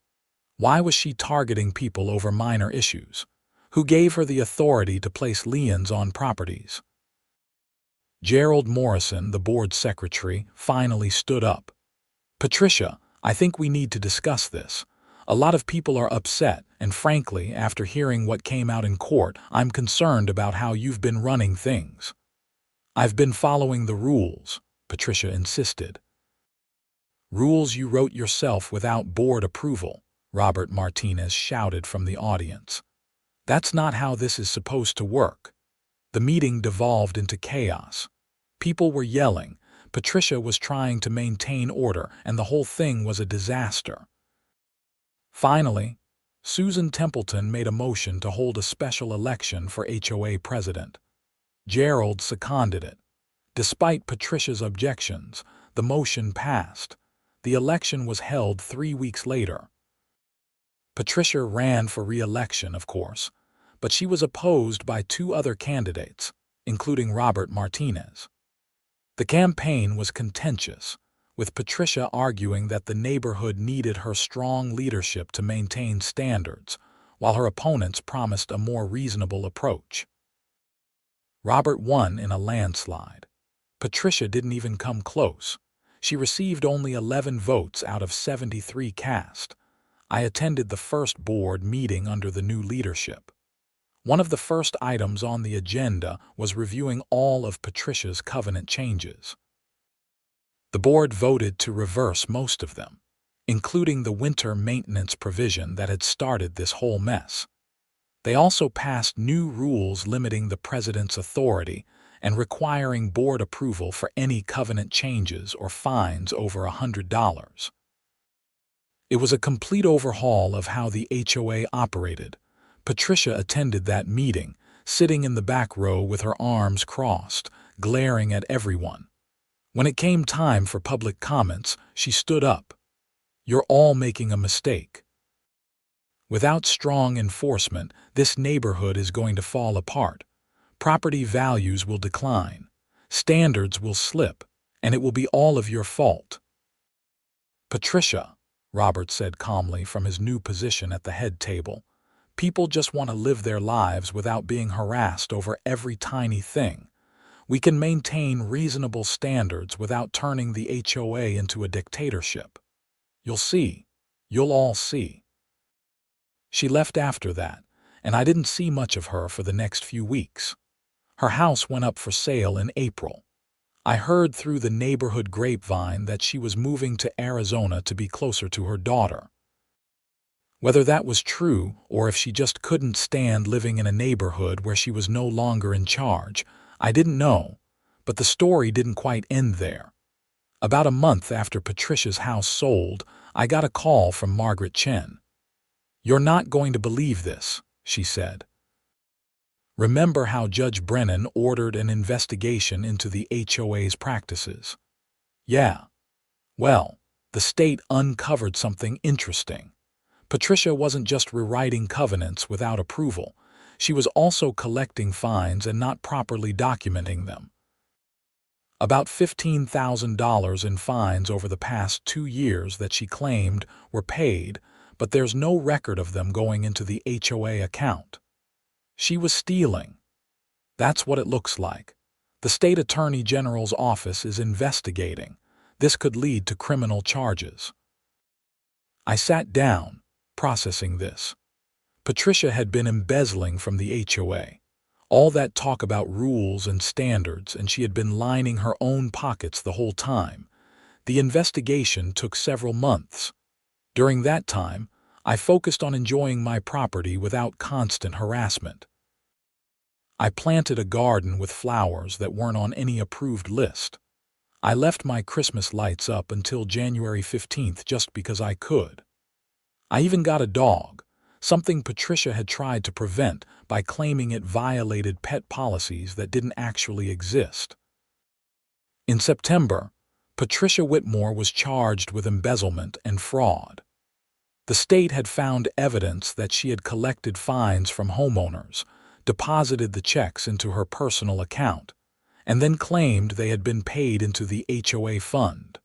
Why was she targeting people over minor issues? Who gave her the authority to place liens on properties? Gerald Morrison, the board secretary, finally stood up. Patricia, I think we need to discuss this. A lot of people are upset, and frankly, after hearing what came out in court, I'm concerned about how you've been running things. I've been following the rules, Patricia insisted. Rules you wrote yourself without board approval, Robert Martinez shouted from the audience. That's not how this is supposed to work. The meeting devolved into chaos. People were yelling. Patricia was trying to maintain order, and the whole thing was a disaster. Finally, Susan Templeton made a motion to hold a special election for HOA president. Gerald seconded it. Despite Patricia's objections, the motion passed. The election was held 3 weeks later. Patricia ran for re-election, of course, but she was opposed by 2 other candidates, including Robert Martinez. The campaign was contentious, with Patricia arguing that the neighborhood needed her strong leadership to maintain standards, while her opponents promised a more reasonable approach. Robert won in a landslide. Patricia didn't even come close. She received only 11 votes out of 73 cast. I attended the first board meeting under the new leadership. One of the first items on the agenda was reviewing all of Patricia's covenant changes. The board voted to reverse most of them, including the winter maintenance provision that had started this whole mess. They also passed new rules limiting the president's authority and requiring board approval for any covenant changes or fines over $100. It was a complete overhaul of how the HOA operated. Patricia attended that meeting, sitting in the back row with her arms crossed, glaring at everyone. When it came time for public comments, she stood up. "You're all making a mistake. Without strong enforcement, this neighborhood is going to fall apart. Property values will decline, standards will slip, and it will be all of your fault." "Patricia," Robert said calmly from his new position at the head table, "people just want to live their lives without being harassed over every tiny thing. We can maintain reasonable standards without turning the HOA into a dictatorship. You'll see. You'll all see." She left after that, and I didn't see much of her for the next few weeks. Her house went up for sale in April. I heard through the neighborhood grapevine that she was moving to Arizona to be closer to her daughter. Whether that was true or if she just couldn't stand living in a neighborhood where she was no longer in charge, I didn't know, but the story didn't quite end there. About a month after Patricia's house sold, I got a call from Margaret Chen. "You're not going to believe this," she said. "Remember how Judge Brennan ordered an investigation into the HOA's practices?" "Yeah. Well, the state uncovered something interesting. Patricia wasn't just rewriting covenants without approval. She was also collecting fines and not properly documenting them. About $15,000 in fines over the past 2 years that she claimed were paid, but there's no record of them going into the HOA account. She was stealing. That's what it looks like. The state attorney general's office is investigating. This could lead to criminal charges." I sat down, processing this. Patricia had been embezzling from the HOA. All that talk about rules and standards, and she had been lining her own pockets the whole time. The investigation took several months. During that time, I focused on enjoying my property without constant harassment. I planted a garden with flowers that weren't on any approved list. I left my Christmas lights up until January 15th just because I could. I even got a dog, something Patricia had tried to prevent by claiming it violated pet policies that didn't actually exist. In September, Patricia Whitmore was charged with embezzlement and fraud. The state had found evidence that she had collected fines from homeowners, deposited the checks into her personal account, and then claimed they had been paid into the HOA fund.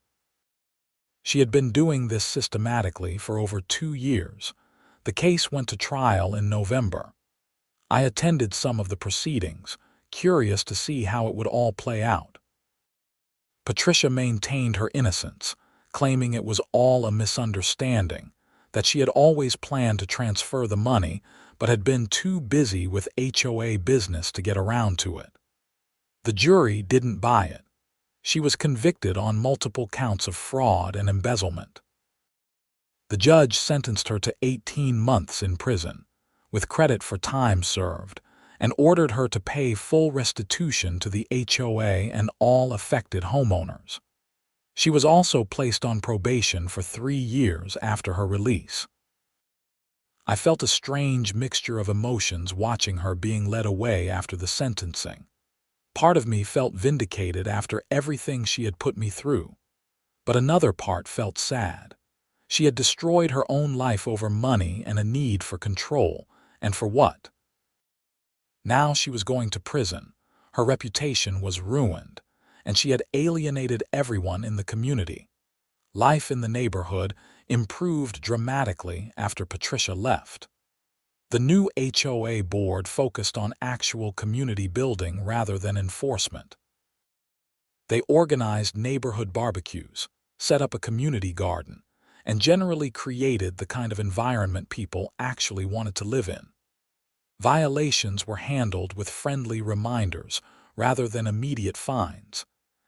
She had been doing this systematically for over 2 years. The case went to trial in November. I attended some of the proceedings, curious to see how it would all play out. Patricia maintained her innocence, claiming it was all a misunderstanding, that she had always planned to transfer the money but had been too busy with HOA business to get around to it. The jury didn't buy it. She was convicted on multiple counts of fraud and embezzlement. The judge sentenced her to 18 months in prison, with credit for time served, and ordered her to pay full restitution to the HOA and all affected homeowners. She was also placed on probation for 3 years after her release. I felt a strange mixture of emotions watching her being led away after the sentencing. Part of me felt vindicated after everything she had put me through, but another part felt sad. She had destroyed her own life over money and a need for control, and for what? Now she was going to prison. Her reputation was ruined, and she had alienated everyone in the community. Life in the neighborhood improved dramatically after Patricia left. The new HOA board focused on actual community building rather than enforcement. They organized neighborhood barbecues, set up a community garden, and generally created the kind of environment people actually wanted to live in. Violations were handled with friendly reminders rather than immediate fines,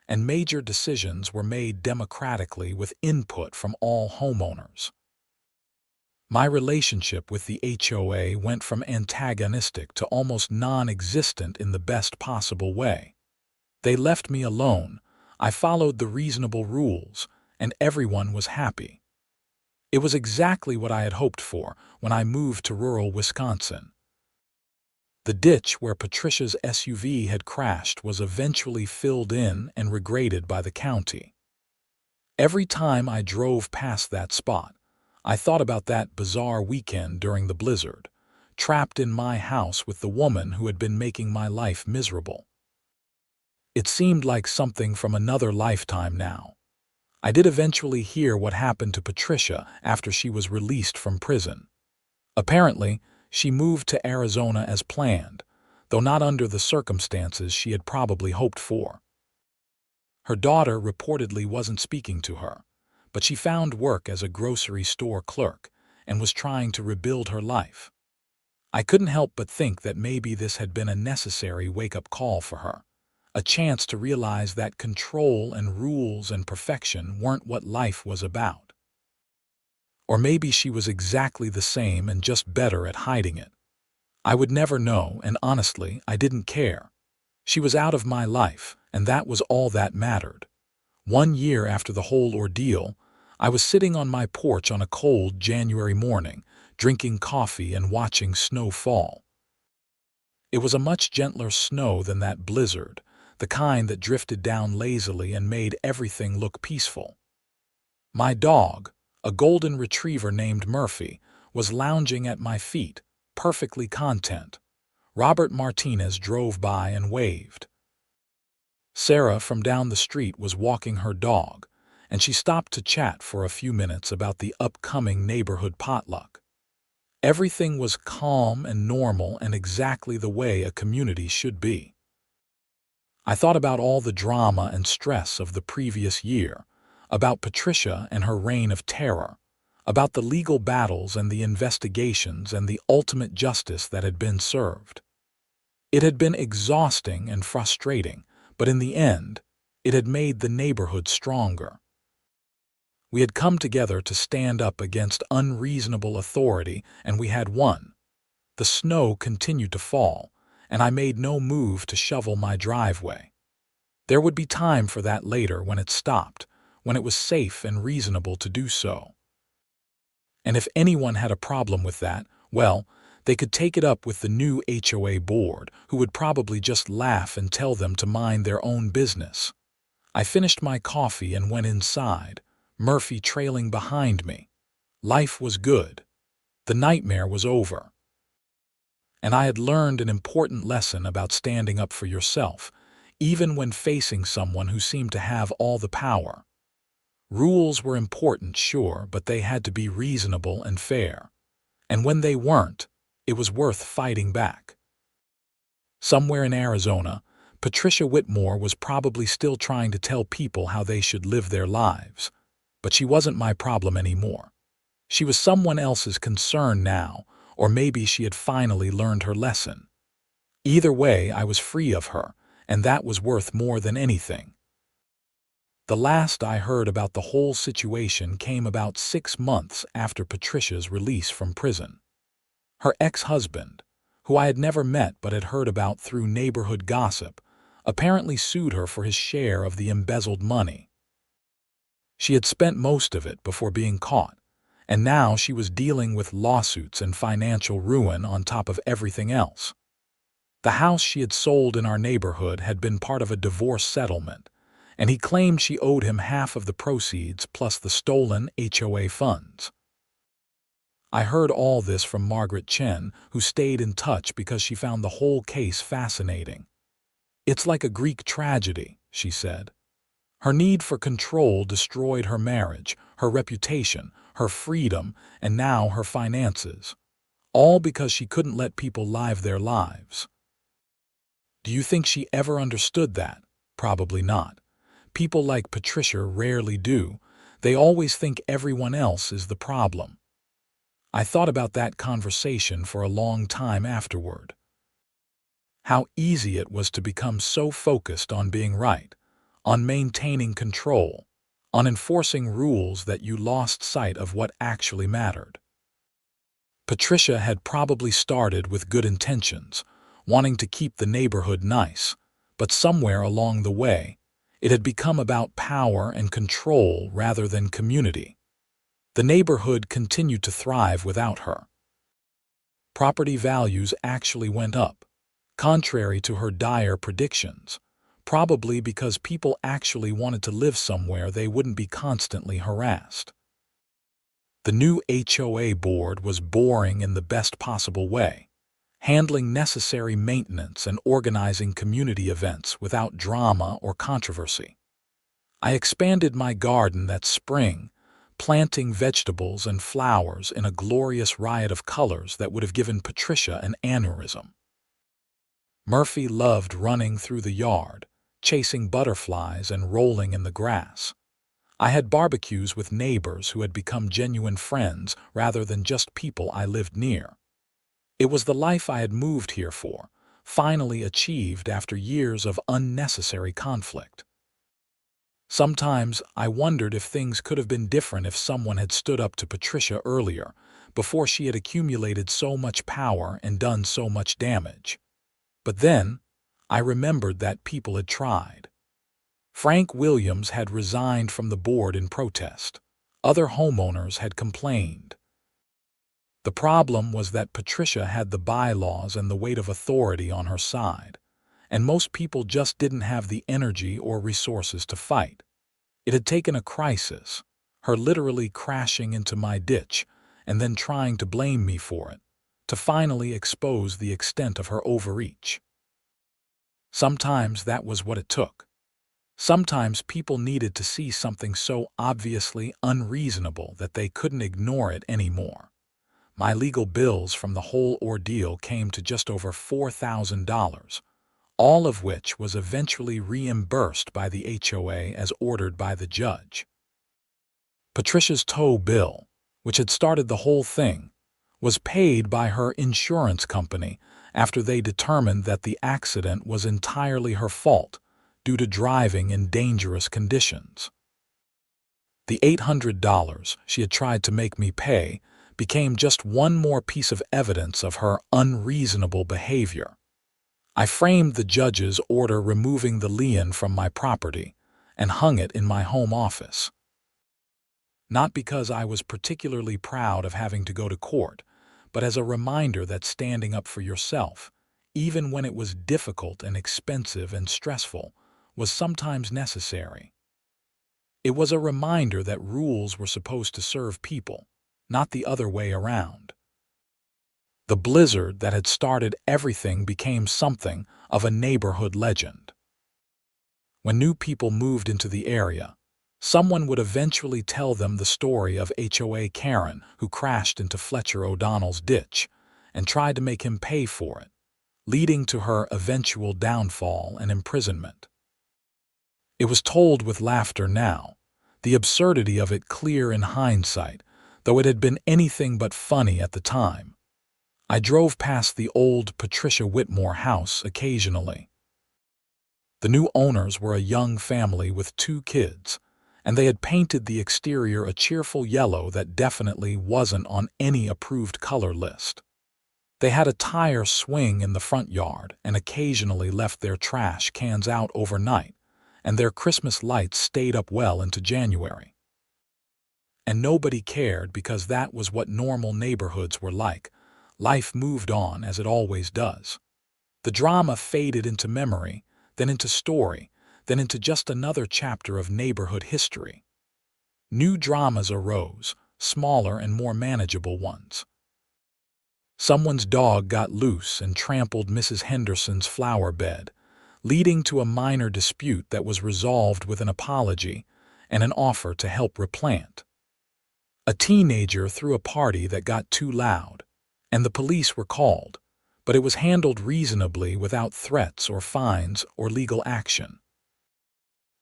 and major decisions were made democratically with input from all homeowners. My relationship with the HOA went from antagonistic to almost non-existent in the best possible way. They left me alone, I followed the reasonable rules, and everyone was happy. It was exactly what I had hoped for when I moved to rural Wisconsin. The ditch where Patricia's SUV had crashed was eventually filled in and regraded by the county. Every time I drove past that spot, I thought about that bizarre weekend during the blizzard, trapped in my house with the woman who had been making my life miserable. It seemed like something from another lifetime now. I did eventually hear what happened to Patricia after she was released from prison. Apparently, she moved to Arizona as planned, though not under the circumstances she had probably hoped for. Her daughter reportedly wasn't speaking to her, but she found work as a grocery store clerk and was trying to rebuild her life. I couldn't help but think that maybe this had been a necessary wake-up call for her, a chance to realize that control and rules and perfection weren't what life was about. Or maybe she was exactly the same and just better at hiding it. I would never know, and honestly, I didn't care. She was out of my life, and that was all that mattered. 1 year after the whole ordeal, I was sitting on my porch on a cold January morning, drinking coffee and watching snow fall. It was a much gentler snow than that blizzard, the kind that drifted down lazily and made everything look peaceful. My dog, a golden retriever named Murphy, was lounging at my feet, perfectly content. Robert Martinez drove by and waved. Sarah from down the street was walking her dog, and she stopped to chat for a few minutes about the upcoming neighborhood potluck. Everything was calm and normal and exactly the way a community should be. I thought about all the drama and stress of the previous year, about Patricia and her reign of terror, about the legal battles and the investigations and the ultimate justice that had been served. It had been exhausting and frustrating, but in the end, it had made the neighborhood stronger. We had come together to stand up against unreasonable authority, and we had won. The snow continued to fall, and I made no move to shovel my driveway. There would be time for that later when it stopped, when it was safe and reasonable to do so. And if anyone had a problem with that, well, they could take it up with the new HOA board, who would probably just laugh and tell them to mind their own business. I finished my coffee and went inside, Murphy trailing behind me. Life was good. The nightmare was over. And I had learned an important lesson about standing up for yourself, even when facing someone who seemed to have all the power. Rules were important, sure, but they had to be reasonable and fair. And when they weren't, it was worth fighting back. Somewhere in Arizona, Patricia Whitmore was probably still trying to tell people how they should live their lives. But she wasn't my problem anymore. She was someone else's concern now, or maybe she had finally learned her lesson. Either way, I was free of her, and that was worth more than anything. The last I heard about the whole situation came about 6 months after Patricia's release from prison. Her ex-husband, who I had never met but had heard about through neighborhood gossip, apparently sued her for his share of the embezzled money. She had spent most of it before being caught, and now she was dealing with lawsuits and financial ruin on top of everything else. The house she had sold in our neighborhood had been part of a divorce settlement, and he claimed she owed him half of the proceeds plus the stolen HOA funds. I heard all this from Margaret Chen, who stayed in touch because she found the whole case fascinating. It's like a Greek tragedy, she said. Her need for control destroyed her marriage, her reputation, her freedom, and now her finances. All because she couldn't let people live their lives. Do you think she ever understood that? Probably not. People like Patricia rarely do. They always think everyone else is the problem. I thought about that conversation for a long time afterward. How easy it was to become so focused on being right, on maintaining control, on enforcing rules that you lost sight of what actually mattered. Patricia had probably started with good intentions, wanting to keep the neighborhood nice, but somewhere along the way, it had become about power and control rather than community. The neighborhood continued to thrive without her. Property values actually went up, contrary to her dire predictions, probably because people actually wanted to live somewhere they wouldn't be constantly harassed. The new HOA board was boring in the best possible way, handling necessary maintenance and organizing community events without drama or controversy. I expanded my garden that spring, planting vegetables and flowers in a glorious riot of colors that would have given Patricia an aneurysm. Murphy loved running through the yard, chasing butterflies and rolling in the grass. I had barbecues with neighbors who had become genuine friends rather than just people I lived near. It was the life I had moved here for, finally achieved after years of unnecessary conflict. Sometimes I wondered if things could have been different if someone had stood up to Patricia earlier, before she had accumulated so much power and done so much damage. But then, I remembered that people had tried. Frank Williams had resigned from the board in protest. Other homeowners had complained. The problem was that Patricia had the bylaws and the weight of authority on her side, and most people just didn't have the energy or resources to fight. It had taken a crisis, her literally crashing into my ditch and then trying to blame me for it, to finally expose the extent of her overreach. Sometimes that was what it took. Sometimes people needed to see something so obviously unreasonable that they couldn't ignore it anymore. My legal bills from the whole ordeal came to just over $4,000, all of which was eventually reimbursed by the HOA as ordered by the judge. Patricia's tow bill, which had started the whole thing, was paid by her insurance company after they determined that the accident was entirely her fault due to driving in dangerous conditions. The $800 she had tried to make me pay became just one more piece of evidence of her unreasonable behavior. I framed the judge's order removing the lien from my property and hung it in my home office. Not because I was particularly proud of having to go to court, but as a reminder that standing up for yourself, even when it was difficult and expensive and stressful, was sometimes necessary. It was a reminder that rules were supposed to serve people, not the other way around. The blizzard that had started everything became something of a neighborhood legend. When new people moved into the area, someone would eventually tell them the story of HOA Karen who crashed into Fletcher O'Donnell's ditch and tried to make him pay for it, leading to her eventual downfall and imprisonment. It was told with laughter now, the absurdity of it clear in hindsight, though it had been anything but funny at the time. I drove past the old Patricia Whitmore house occasionally. The new owners were a young family with 2 kids, and they had painted the exterior a cheerful yellow that definitely wasn't on any approved color list. They had a tire swing in the front yard and occasionally left their trash cans out overnight, and their Christmas lights stayed up well into January. And nobody cared because that was what normal neighborhoods were like. Life moved on as it always does. The drama faded into memory, then into story, then into just another chapter of neighborhood history. New dramas arose, smaller and more manageable ones. Someone's dog got loose and trampled Mrs. Henderson's flower bed, leading to a minor dispute that was resolved with an apology and an offer to help replant. A teenager threw a party that got too loud, and the police were called, but it was handled reasonably without threats or fines or legal action.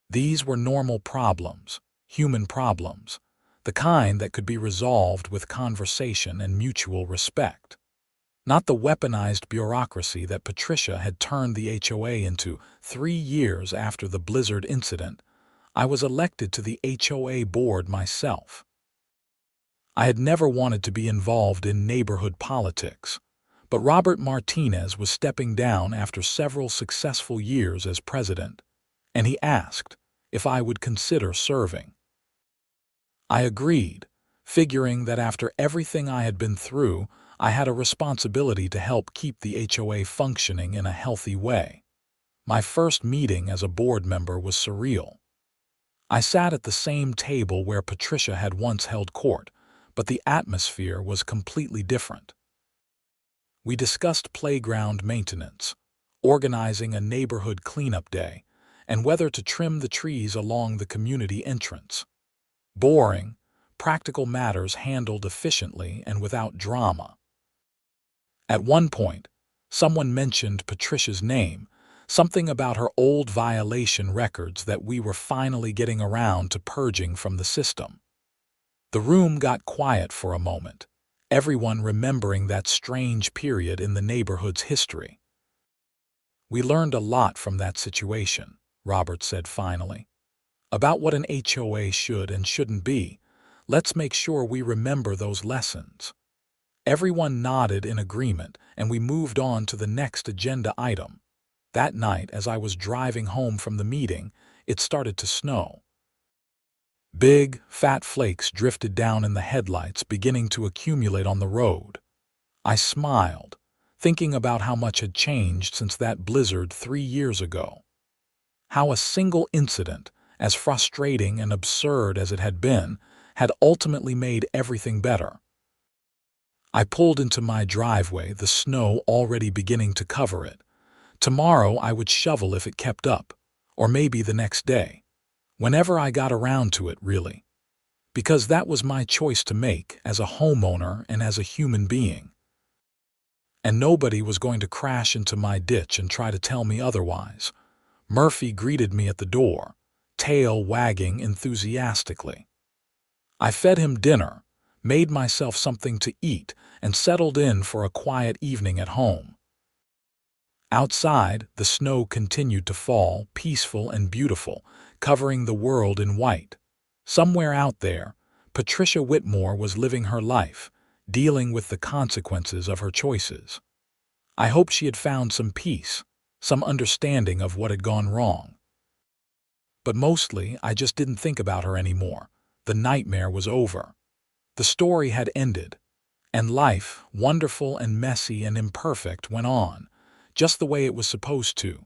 These were normal problems, human problems, the kind that could be resolved with conversation and mutual respect. Not the weaponized bureaucracy that Patricia had turned the HOA into 3 years after the blizzard incident. I was elected to the HOA board myself. I had never wanted to be involved in neighborhood politics, but Robert Martinez was stepping down after several successful years as president, and he asked if I would consider serving. I agreed, figuring that after everything I had been through, I had a responsibility to help keep the HOA functioning in a healthy way. My first meeting as a board member was surreal. I sat at the same table where Patricia had once held court, but the atmosphere was completely different. We discussed playground maintenance, organizing a neighborhood cleanup day, and whether to trim the trees along the community entrance. Boring, practical matters handled efficiently and without drama. At one point, someone mentioned Patricia's name, something about her old violation records that we were finally getting around to purging from the system. The room got quiet for a moment, everyone remembering that strange period in the neighborhood's history. "We learned a lot from that situation," Robert said finally. "About what an HOA should and shouldn't be. Let's make sure we remember those lessons." Everyone nodded in agreement, and we moved on to the next agenda item. That night, as I was driving home from the meeting, it started to snow. Big, fat flakes drifted down in the headlights, beginning to accumulate on the road. I smiled, thinking about how much had changed since that blizzard 3 years ago. How a single incident, as frustrating and absurd as it had been, had ultimately made everything better. I pulled into my driveway, the snow already beginning to cover it. Tomorrow I would shovel if it kept up, or maybe the next day. Whenever I got around to it, really. Because that was my choice to make as a homeowner and as a human being. And nobody was going to crash into my ditch and try to tell me otherwise. Murphy greeted me at the door, tail wagging enthusiastically. I fed him dinner, made myself something to eat, and settled in for a quiet evening at home. Outside, the snow continued to fall, peaceful and beautiful, covering the world in white. Somewhere out there, Patricia Whitmore was living her life, dealing with the consequences of her choices. I hoped she had found some peace, some understanding of what had gone wrong. But mostly, I just didn't think about her anymore. The nightmare was over. The story had ended, and life, wonderful and messy and imperfect, went on, just the way it was supposed to.